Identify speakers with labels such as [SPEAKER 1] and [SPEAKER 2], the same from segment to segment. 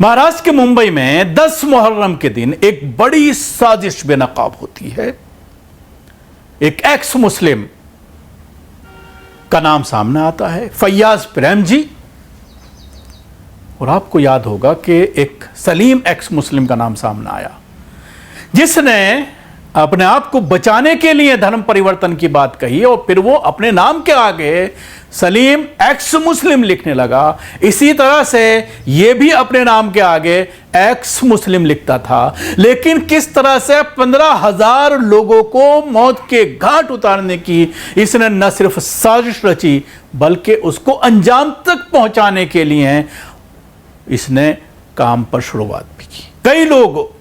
[SPEAKER 1] महाराष्ट्र के मुंबई में 10 मुहर्रम के दिन एक बड़ी साजिश बेनकाब होती है। एक एक्स मुस्लिम का नाम सामने आता है, फैयाज प्रेमजी। और आपको याद होगा कि एक सलीम एक्स मुस्लिम का नाम सामने आया, जिसने अपने आप को बचाने के लिए धर्म परिवर्तन की बात कही और फिर वो अपने नाम के आगे सलीम एक्स मुस्लिम लिखने लगा। इसी तरह से ये भी अपने नाम के आगे एक्स मुस्लिम लिखता था। लेकिन किस तरह से 15,000 लोगों को मौत के घाट उतारने की इसने न सिर्फ साजिश रची, बल्कि उसको अंजाम तक पहुंचाने के लिए इसने काम पर शुरुआत भी की। कई लोग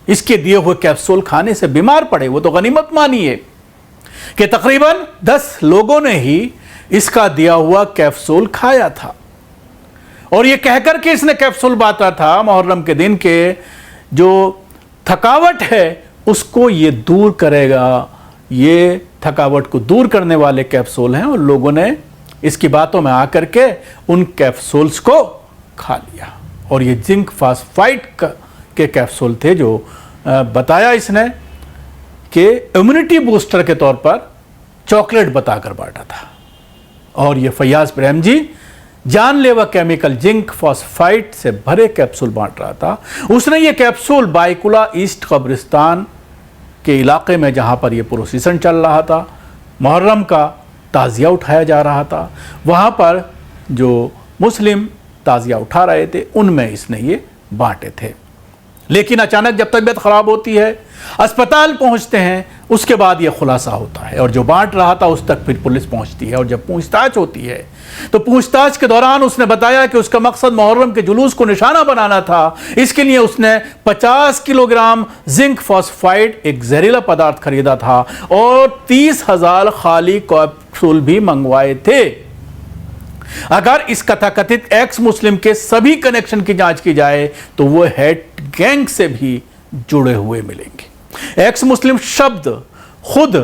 [SPEAKER 1] इसके दिए हुए कैप्सूल खाने से बीमार पड़े। वो तो गनीमत मानिए कि तकरीबन 10 लोगों ने ही इसका दिया हुआ कैप्सूल खाया था। और ये कहकर के इसने कैप्सूल बांटा था मुहर्रम के दिन के जो थकावट है उसको ये दूर करेगा। ये थकावट को दूर करने वाले कैप्सूल हैं और लोगों ने इसकी बातों में आकर के उन कैप्सूल्स को खा लिया। और ये जिंक फॉस्फाइड के कैप्सूल थे जो बताया इसने कि इम्यूनिटी बूस्टर के तौर पर चॉकलेट बताकर बांटा था। और ये फैयाज प्रेमजी जानलेवा केमिकल जिंक फॉस्फाइड से भरे कैप्सूल बांट रहा था। उसने ये कैप्सूल बाइकुला ईस्ट कब्रिस्तान के इलाके में, जहां पर ये प्रोसेसन चल रहा था, मुहर्रम का ताज़िया उठाया जा रहा था, वहां पर जो मुस्लिम ताज़िया उठा रहे थे उनमें इसने ये बांटे थे। लेकिन अचानक जब तबीयत खराब होती है, अस्पताल पहुंचते हैं, उसके बाद यह खुलासा होता है और जो बांट रहा था उस तक फिर पुलिस पहुंचती है। और जब पूछताछ होती है तो पूछताछ के दौरान उसने बताया कि उसका मकसद मुहर्रम के जुलूस को निशाना बनाना था। इसके लिए उसने 50 किलोग्राम जिंक फॉस्फाइड एक जहरीला पदार्थ खरीदा था और 30,000 खाली कैप्सूल भी मंगवाए थे। अगर इस कथाकथित एक्स मुस्लिम के सभी कनेक्शन की जांच की जाए तो वो हेड गैंग से भी जुड़े हुए मिलेंगे। एक्स मुस्लिम शब्द खुद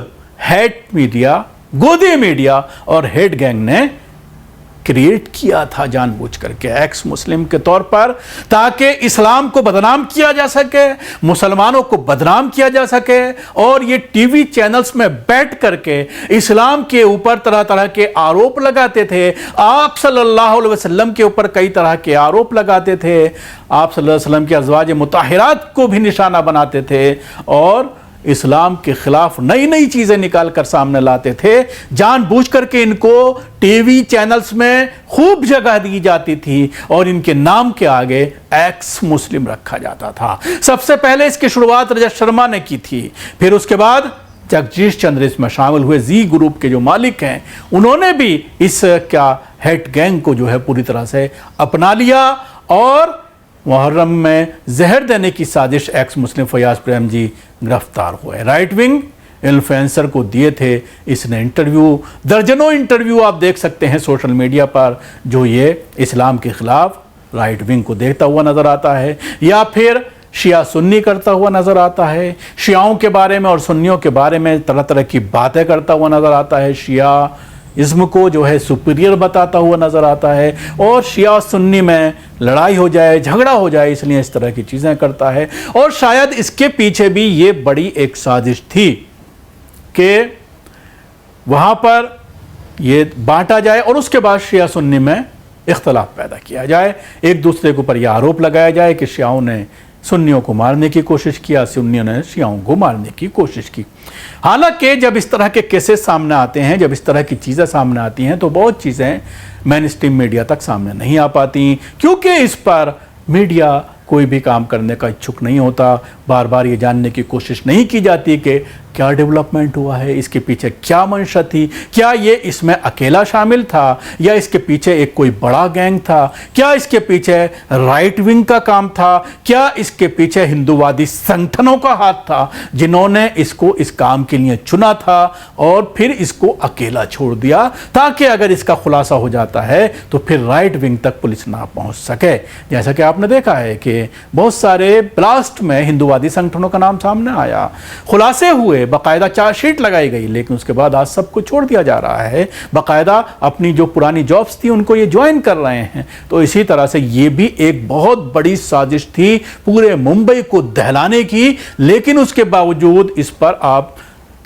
[SPEAKER 1] हेड मीडिया, गोदी मीडिया और हेड गैंग ने क्रिएट किया था जानबूझ करके एक्स मुस्लिम के तौर पर, ताकि इस्लाम को बदनाम किया जा सके, मुसलमानों को बदनाम किया जा सके। और ये टीवी चैनल्स में बैठ करके इस्लाम के ऊपर तरह तरह के आरोप लगाते थे। आप सल्लल्लाहु अलैहि वसल्लम के ऊपर कई तरह के आरोप लगाते थे। आप सल्लल्लाहु अलैहि वसल्लम की अज़वाज मुताहिरात को भी निशाना बनाते थे और इस्लाम के खिलाफ नई नई चीजें निकाल कर सामने लाते थे। जानबूझ करके इनको टीवी चैनल्स में खूब जगह दी जाती थी और इनके नाम के आगे एक्स मुस्लिम रखा जाता था। सबसे पहले इसकी शुरुआत रजत शर्मा ने की थी, फिर उसके बाद जगदीश चंद्र इसमें शामिल हुए। जी ग्रुप के जो मालिक हैं उन्होंने भी इस क्या हेड गैंग को जो है पूरी तरह से अपना लिया और मुहर्रम में जहर देने की साजिश एक्स मुस्लिम फैयाज प्रेमजी गिरफ्तार हुए। राइट विंग इन्फ्लुएंसर को दिए थे इसने इंटरव्यू, दर्जनों इंटरव्यू आप देख सकते हैं सोशल मीडिया पर, जो ये इस्लाम के खिलाफ राइट विंग को देखता हुआ नजर आता है या फिर शिया सुन्नी करता हुआ नजर आता है। शियाओं के बारे में और सुन्नियों के बारे में तरह तरह की बातें करता हुआ नजर आता है। शिया इस्म को जो है सुपीरियर बताता हुआ नजर आता है और शिया सुन्नी में लड़ाई हो जाए, झगड़ा हो जाए, इसलिए इस तरह की चीजें करता है। और शायद इसके पीछे भी ये बड़ी एक साजिश थी कि वहां पर ये बांटा जाए और उसके बाद शिया सुन्नी में इख्तलाफ पैदा किया जाए, एक दूसरे के ऊपर यह आरोप लगाया जाए कि शियाओं ने सुन्नियों को मारने की कोशिश किया, सुन्नियों ने शियाओं को मारने की कोशिश की। हालांकि जब इस तरह के केसेस सामने आते हैं, जब इस तरह की चीज़ें सामने आती हैं तो बहुत चीज़ें मेन स्ट्रीम मीडिया तक सामने नहीं आ पाती, क्योंकि इस पर मीडिया कोई भी काम करने का इच्छुक नहीं होता। बार बार ये जानने की कोशिश नहीं की जाती कि क्या डेवलपमेंट हुआ है, इसके पीछे क्या मंशा थी, क्या ये इसमें अकेला शामिल था या इसके पीछे एक कोई बड़ा गैंग था, क्या इसके पीछे राइट विंग का काम था, क्या इसके पीछे हिंदूवादी संगठनों का हाथ था जिन्होंने इसको इस काम के लिए चुना था और फिर इसको अकेला छोड़ दिया, ताकि अगर इसका खुलासा हो जाता है तो फिर राइट विंग तक पुलिस ना पहुंच सके। जैसा कि आपने देखा है कि बहुत सारे ब्लास्ट में हिंदूवादी उग्रवादी संगठनों का नाम सामने आया, खुलासे हुए, बाकायदा चार्जशीट लगाई गई, लेकिन उसके बाद आज सब कुछ छोड़ दिया जा रहा है। बाकायदा अपनी जो पुरानी जॉब्स थी उनको ये ज्वाइन कर रहे हैं। तो इसी तरह से ये भी एक बहुत बड़ी साजिश थी पूरे मुंबई को दहलाने की, लेकिन उसके बावजूद इस पर आप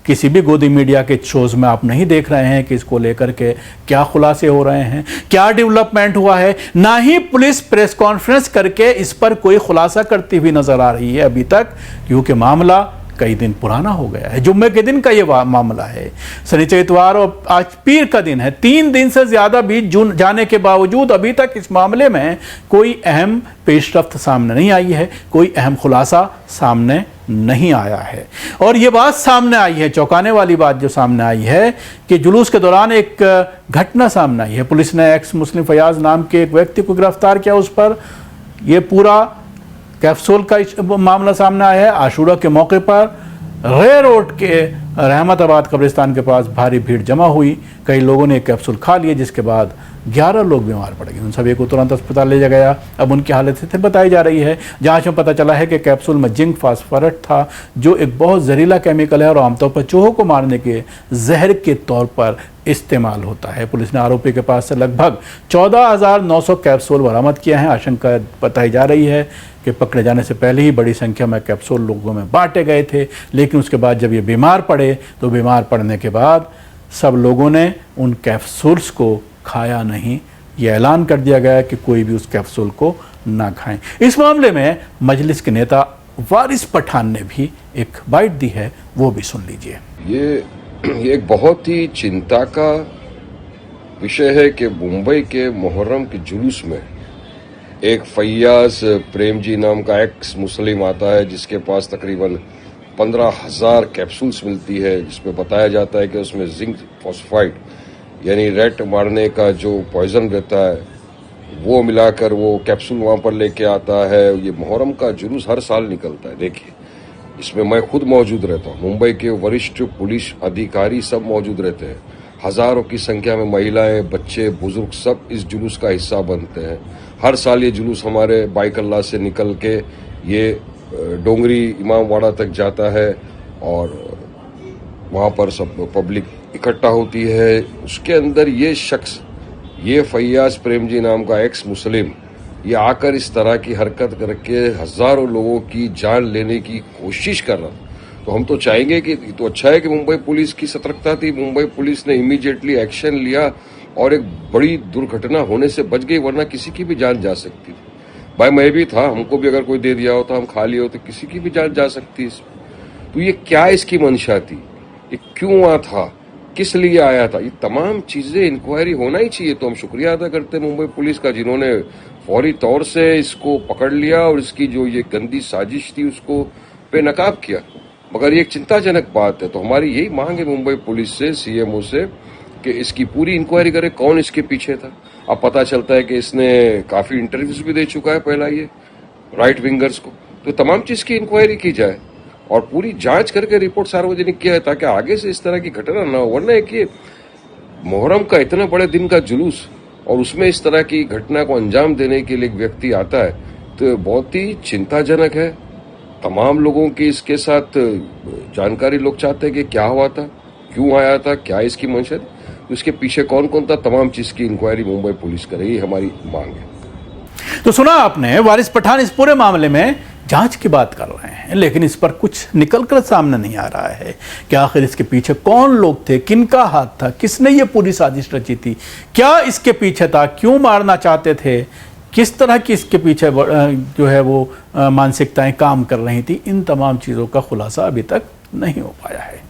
[SPEAKER 1] किसी भी गोदी मीडिया के शोज में आप नहीं देख रहे हैं कि इसको लेकर के क्या खुलासे हो रहे हैं, क्या डेवलपमेंट हुआ है। ना ही पुलिस प्रेस कॉन्फ्रेंस करके इस पर कोई खुलासा करती हुई नजर आ रही है अभी तक, क्योंकि मामला कई दिन पुराना हो गया है। जुम्मे के दिन का ये मामला है, शनिचर इतवार और आज पीर का दिन है। 3 दिन से ज्यादा बीत जाने के बावजूद अभी तक इस मामले में कोई अहम पेशरफ्त सामने नहीं आई है, कोई अहम खुलासा सामने नहीं आया है। और ये बात सामने आई है, चौंकाने वाली बात जो सामने आई है कि जुलूस के दौरान एक घटना सामने आई है। पुलिस ने एक्स मुस्लिम फयाज नाम के एक व्यक्ति को गिरफ्तार किया, उस पर यह पूरा कैप्सूल का मामला सामने आया है। आशूरा के मौके पर रे रोड के रहमताबाद कब्रिस्तान के पास भारी भीड़ जमा हुई। कई लोगों ने कैप्सूल खा लिए, जिसके बाद 11 लोग बीमार पड़ गए। उन सभी को तुरंत अस्पताल ले जाया गया। अब उनकी हालत स्थिर बताई जा रही है। जांच में पता चला है कि कैप्सूल में जिंक फास्फोरेट था, जो एक बहुत जहरीला केमिकल है और आमतौर पर चूहों को मारने के जहर के तौर पर इस्तेमाल होता है। पुलिस ने आरोपी के पास से लगभग 14,900 कैप्सूल बरामद किए हैं। आशंका बताई जा रही है कि पकड़े जाने से पहले ही बड़ी संख्या में कैप्सूल लोगों में बांटे गए थे, लेकिन उसके बाद जब ये बीमार पड़े तो बीमार पड़ने के बाद सब लोगों ने उन कैप्सूल्स को खाया नहीं। ये ऐलान कर दिया गया कि कोई भी उस कैप्सूल को ना खाएं। इस मामले में मजलिस के नेता वारिस पठान ने भी एक बाइट दी है, वो भी सुन लीजिए।
[SPEAKER 2] ये एक बहुत ही चिंता का विषय है कि मुंबई के मुहर्रम के जुलूस में एक फैयाज प्रेम जी नाम का एक्स मुस्लिम आता है, जिसके पास तकरीबन 15,000 कैप्सूल्स मिलती है, जिसमें बताया जाता है कि उसमें जिंक फॉस्फाइड यानी रैट मारने का जो पॉइजन रहता है वो मिलाकर वो कैप्सूल वहां पर लेके आता है। ये मुहर्रम का जुलूस हर साल निकलता है। देखिए, इसमें मैं खुद मौजूद रहता हूँ, मुंबई के वरिष्ठ पुलिस अधिकारी सब मौजूद रहते हैं, हजारों की संख्या में महिलाएं, बच्चे, बुजुर्ग सब इस जुलूस का हिस्सा बनते हैं। हर साल ये जुलूस हमारे बाइकल्ला से निकल के ये डोंगरी इमामवाड़ा तक जाता है और वहां पर सब पब्लिक इकट्ठा होती है। उसके अंदर ये शख्स, ये फैयाज प्रेम जी नाम का एक्स मुस्लिम, ये आकर इस तरह की हरकत करके हजारों लोगों की जान लेने की कोशिश कर रहा। तो हम तो चाहेंगे कि तो अच्छा है कि मुंबई पुलिस की सतर्कता थी, मुंबई पुलिस ने इमीडिएटली एक्शन लिया और एक बड़ी दुर्घटना होने से बच गई, वरना किसी की भी जान जा सकती थी। भाई मैं भी था, हमको भी अगर कोई दे दिया होता, हम खा लिए होते, किसी की भी जान जा सकती। तो ये क्या इसकी मंशा थी, ये क्यों आ था, किस लिए आया था, ये तमाम चीजें इंक्वायरी होना ही चाहिए। तो हम शुक्रिया अदा करते हैं मुंबई पुलिस का, जिन्होंने फौरी तौर से इसको पकड़ लिया और इसकी जो ये गंदी साजिश थी उसको बेनकाब किया। मगर ये एक चिंताजनक बात है। तो हमारी यही मांग है मुंबई पुलिस से, सीएमओ से, कि इसकी पूरी इंक्वायरी करे, कौन इसके पीछे था। अब पता चलता है कि इसने काफी इंटरव्यूज भी दे चुका है पहला ये राइट विंगर्स को। तो तमाम चीज की इंक्वायरी की जाए और पूरी जांच करके रिपोर्ट सार्वजनिक किया है, ताकि आगे से इस तरह की घटना न हो। वरना एक ये मुहर्रम का इतना बड़े दिन का जुलूस और उसमें इस तरह की घटना को अंजाम देने के लिए एक व्यक्ति आता है, तो बहुत ही चिंताजनक है। तमाम लोगों की इसके साथ जानकारी लोग चाहते हैं कि क्या हुआ था, क्यों आया था, क्या इसकी मंशा, उसके पीछे कौन कौन था, तमाम चीज की इंक्वायरी मुंबई पुलिस करे, ये हमारी मांग है।
[SPEAKER 1] तो सुना आपने, वारिस पठान इस पूरे मामले में जांच की बात कर रहे हैं, लेकिन इस पर कुछ निकलकर सामने नहीं आ रहा है कि आखिर इसके पीछे कौन लोग थे, किनका हाथ था, किसने ये पूरी साजिश रची थी, क्या इसके पीछे था, क्यों मारना चाहते थे, किस तरह की इसके पीछे जो है वो मानसिकताएं काम कर रही थी। इन तमाम चीज़ों का खुलासा अभी तक नहीं हो पाया है।